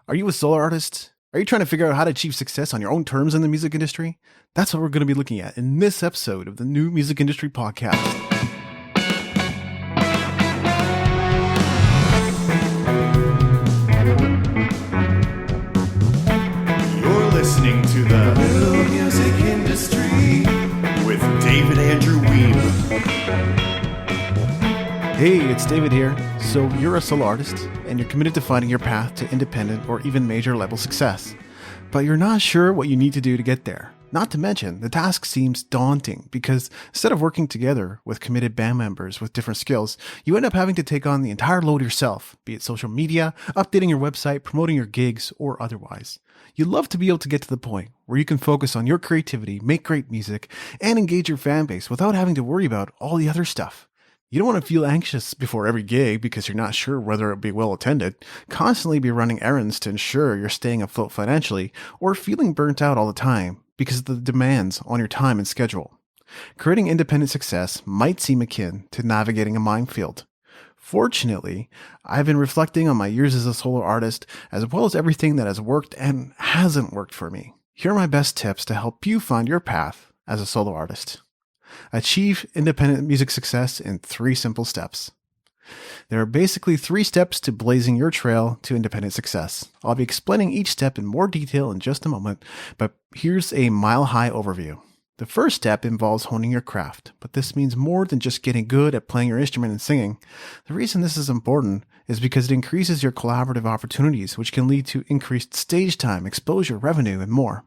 Are you a solo artist? Are you trying to figure out how to achieve success on your own terms in the music industry? That's what we're going to be looking at in this episode of the New Music Industry Podcast. You're listening to the New Music Industry with David Andrew Weeb. Hey, it's David here. So you're a solo artist and you're committed to finding your path to independent or even major level success, but you're not sure what you need to do to get there. Not to mention, the task seems daunting because instead of working together with committed band members with different skills, you end up having to take on the entire load yourself, be it social media, updating your website, promoting your gigs, or otherwise. You'd love to be able to get to the point where you can focus on your creativity, make great music, and engage your fan base without having to worry about all the other stuff. You don't want to feel anxious before every gig because you're not sure whether it'll be well attended, constantly be running errands to ensure you're staying afloat financially, or feeling burnt out all the time because of the demands on your time and schedule. Creating independent success might seem akin to navigating a minefield. Fortunately, I've been reflecting on my years as a solo artist as well as everything that has worked and hasn't worked for me. Here are my best tips to help you find your path as a solo artist. Achieve independent music success in 3 simple steps. There are basically 3 steps to blazing your trail to independent success. I'll be explaining each step in more detail in just a moment, but here's a mile-high overview. The first step involves honing your craft, but this means more than just getting good at playing your instrument and singing. The reason this is important is because it increases your collaborative opportunities, which can lead to increased stage time, exposure, revenue, and more.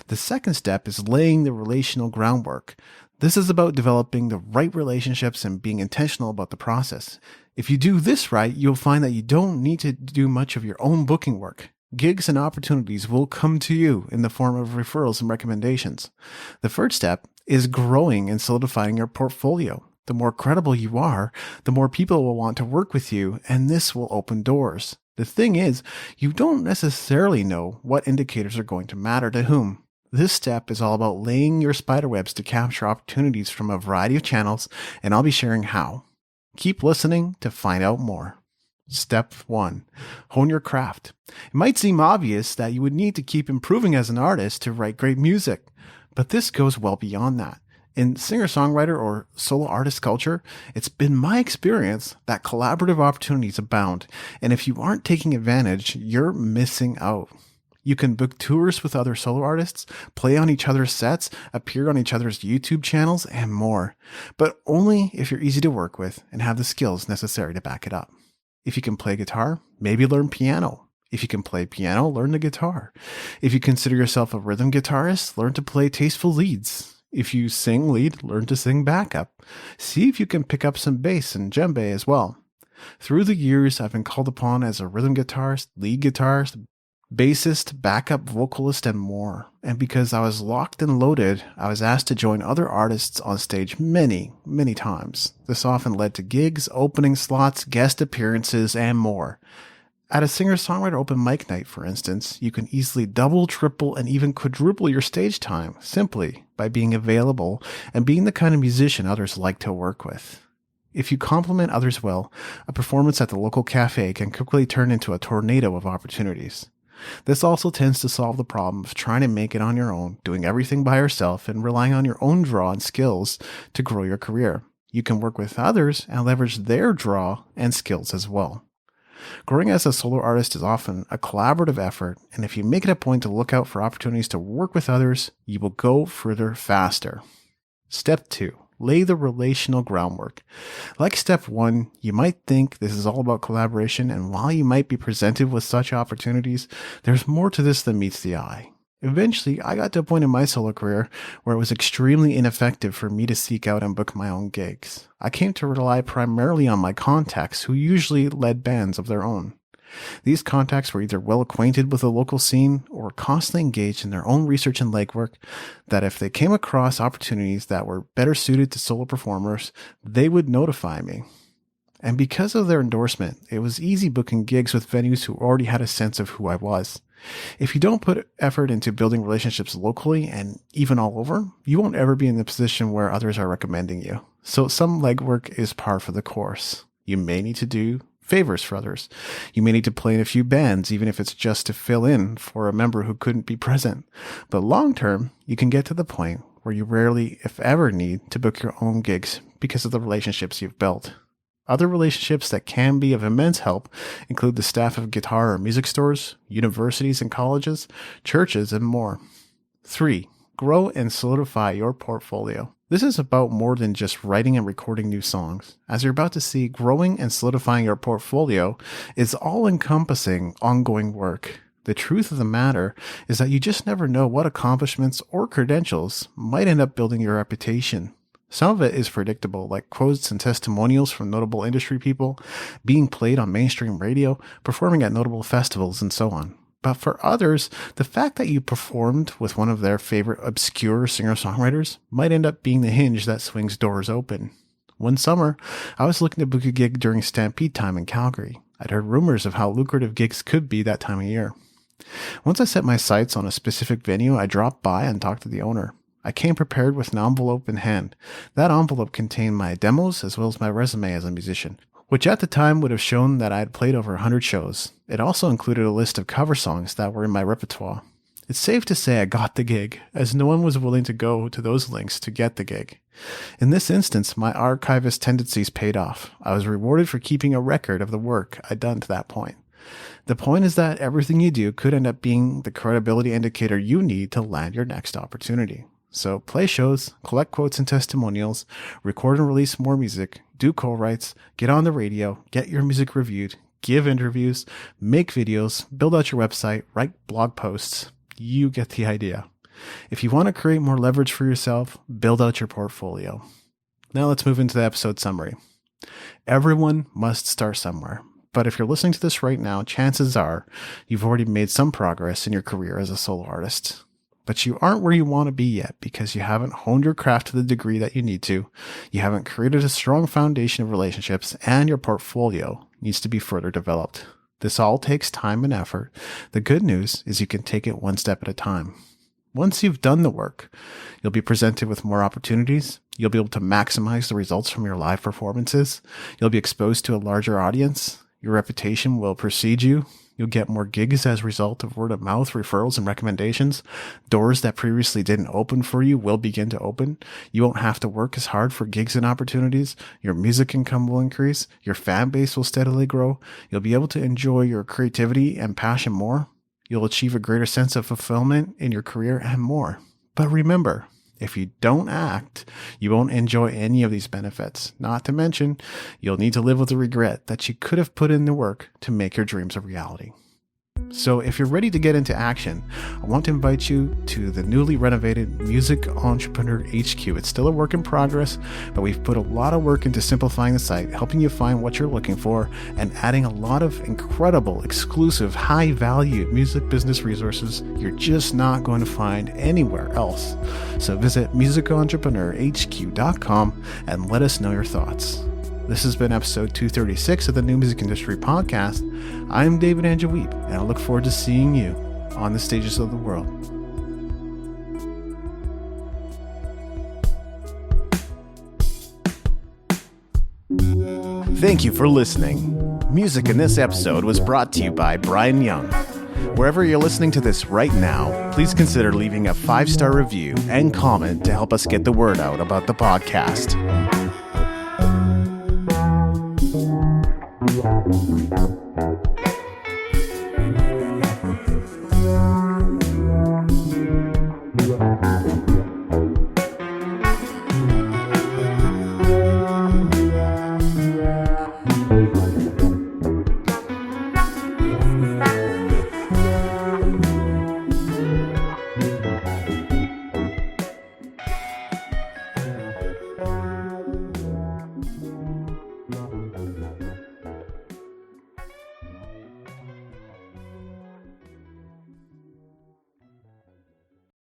The second step is laying the relational groundwork. This is about developing the right relationships and being intentional about the process. If you do this right, you'll find that you don't need to do much of your own booking work. Gigs and opportunities will come to you in the form of referrals and recommendations. The third step is growing and solidifying your portfolio. The more credible you are, the more people will want to work with you, and this will open doors. The thing is, you don't necessarily know what indicators are going to matter to whom. This step is all about laying your spiderwebs to capture opportunities from a variety of channels, and I'll be sharing how. Keep listening to find out more. Step 1. Hone your craft. It might seem obvious that you would need to keep improving as an artist to write great music, but this goes well beyond that. In singer-songwriter or solo artist culture, it's been my experience that collaborative opportunities abound, and if you aren't taking advantage, you're missing out. You can book tours with other solo artists, play on each other's sets, appear on each other's YouTube channels, and more. But only if you're easy to work with and have the skills necessary to back it up. If you can play guitar, maybe learn piano. If you can play piano, learn the guitar. If you consider yourself a rhythm guitarist, learn to play tasteful leads. If you sing lead, learn to sing backup. See if you can pick up some bass and djembe as well. Through the years, I've been called upon as a rhythm guitarist, lead guitarist, bassist, backup vocalist, and more. And because I was locked and loaded, I was asked to join other artists on stage many, many times. This often led to gigs, opening slots, guest appearances, and more. At a singer-songwriter open mic night, for instance, you can easily double, triple, and even quadruple your stage time simply by being available and being the kind of musician others like to work with. If you compliment others well, a performance at the local cafe can quickly turn into a tornado of opportunities. This also tends to solve the problem of trying to make it on your own, doing everything by yourself, and relying on your own draw and skills to grow your career. You can work with others and leverage their draw and skills as well. Growing as a solo artist is often a collaborative effort, and if you make it a point to look out for opportunities to work with others, you will go further faster. Step 2. Lay the relational groundwork. Like step 1, you might think this is all about collaboration, and while you might be presented with such opportunities, there's more to this than meets the eye. Eventually, I got to a point in my solo career where it was extremely ineffective for me to seek out and book my own gigs. I came to rely primarily on my contacts, who usually led bands of their own. These contacts were either well acquainted with the local scene or constantly engaged in their own research and legwork that if they came across opportunities that were better suited to solo performers, they would notify me. And because of their endorsement, it was easy booking gigs with venues who already had a sense of who I was. If you don't put effort into building relationships locally and even all over, you won't ever be in the position where others are recommending you. So some legwork is par for the course. You may need to do favors for others. You may need to play in a few bands, even if it's just to fill in for a member who couldn't be present. But long term, you can get to the point where you rarely, if ever, need to book your own gigs because of the relationships you've built. Other relationships that can be of immense help include the staff of guitar or music stores, universities and colleges, churches, and more. 3. Grow and solidify your portfolio. This is about more than just writing and recording new songs. As you're about to see, growing and solidifying your portfolio is all-encompassing ongoing work. The truth of the matter is that you just never know what accomplishments or credentials might end up building your reputation. Some of it is predictable, like quotes and testimonials from notable industry people, being played on mainstream radio, performing at notable festivals, and so on. But for others, the fact that you performed with one of their favorite obscure singer-songwriters might end up being the hinge that swings doors open. One summer, I was looking to book a gig during Stampede time in Calgary. I'd heard rumors of how lucrative gigs could be that time of year. Once I set my sights on a specific venue, I dropped by and talked to the owner. I came prepared with an envelope in hand. That envelope contained my demos as well as my resume as a musician, which at the time would have shown that I had played over 100 shows. It also included a list of cover songs that were in my repertoire. It's safe to say I got the gig, as no one was willing to go to those links to get the gig. In this instance, my archivist tendencies paid off. I was rewarded for keeping a record of the work I'd done to that point. The point is that everything you do could end up being the credibility indicator you need to land your next opportunity. So play shows, collect quotes and testimonials, record and release more music, do co-writes, get on the radio, get your music reviewed, give interviews, make videos, build out your website, write blog posts. You get the idea. If you want to create more leverage for yourself, build out your portfolio. Now let's move into the episode summary. Everyone must start somewhere. But if you're listening to this right now, chances are you've already made some progress in your career as a solo artist. But you aren't where you want to be yet because you haven't honed your craft to the degree that you need to. You haven't created a strong foundation of relationships, and your portfolio needs to be further developed. This all takes time and effort. The good news is you can take it one step at a time. Once you've done the work, you'll be presented with more opportunities. You'll be able to maximize the results from your live performances. You'll be exposed to a larger audience. Your reputation will precede you. You'll get more gigs as a result of word of mouth, referrals, and recommendations. Doors that previously didn't open for you will begin to open. You won't have to work as hard for gigs and opportunities. Your music income will increase. Your fan base will steadily grow. You'll be able to enjoy your creativity and passion more. You'll achieve a greater sense of fulfillment in your career and more. But remember, if you don't act, you won't enjoy any of these benefits. Not to mention, you'll need to live with the regret that you could have put in the work to make your dreams a reality. So if you're ready to get into action, I want to invite you to the newly renovated Music Entrepreneur HQ. It's still a work in progress, but we've put a lot of work into simplifying the site, helping you find what you're looking for, and adding a lot of incredible, exclusive, high-value music business resources you're just not going to find anywhere else. So visit musicentrepreneurhq.com and let us know your thoughts. This has been episode 236 of the New Music Industry Podcast. I'm David Andrew Weep, and I look forward to seeing you on the stages of the world. Thank you for listening. Music in this episode was brought to you by Brian Young. Wherever you're listening to this right now, please consider leaving a 5-star review and comment to help us get the word out about the podcast.